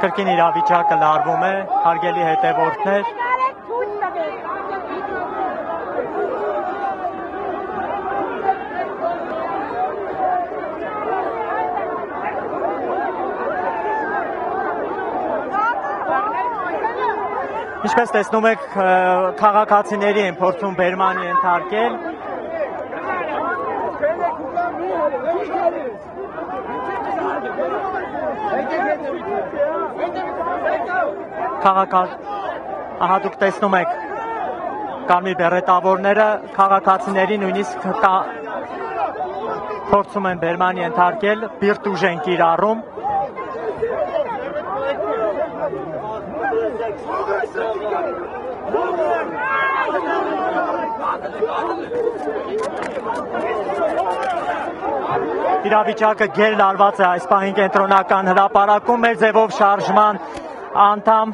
Կրկին իրավիճակը լարվում է, հարգելի հետևորդներ։ Ինչպես տեսնում եք, քաղաքացիների են փորձում բերմանի ենթարկել։ Ահա դուք տեսնում եք կարմիր բերետավորները քաղաքացիների նույնիսկ փորձում են բերմանի ենթարկել, բիրտ ուժ են կիրառում։ Իրավիճակը գեր լարված է այս պահին կենտրոնական հրապարակում, մեր ձևով շարժման անդամ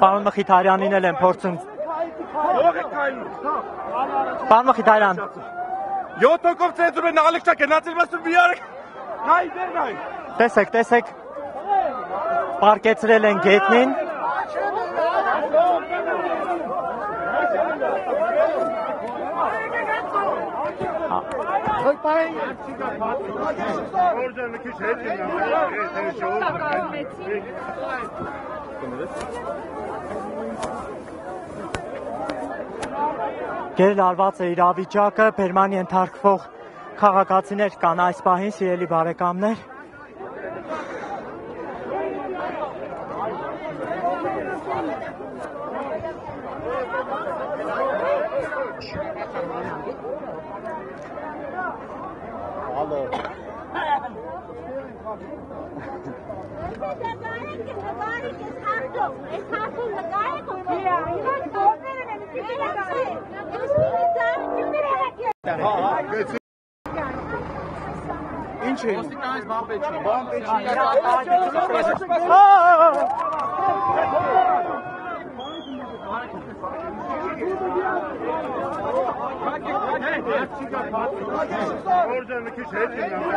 Պարոն Մխիթարյանին էլ են փորձում։ Պարոն Մխիթարյան 7-ով ցենտրում են ալեքսա գնացել մասում միարեք։ Հայ դեր նայ։ Տեսեք, պարկեցրել են գետնին։ Գեր լարված է իրավիճակը, բերմանի ենթարկվող քաղաքացիներ կան այս պահին, սիրելի բարեկամներ։ Ինչ է։ Ոստիկանից բամպեչի։ Օրդը մի քիչ հետ գնա։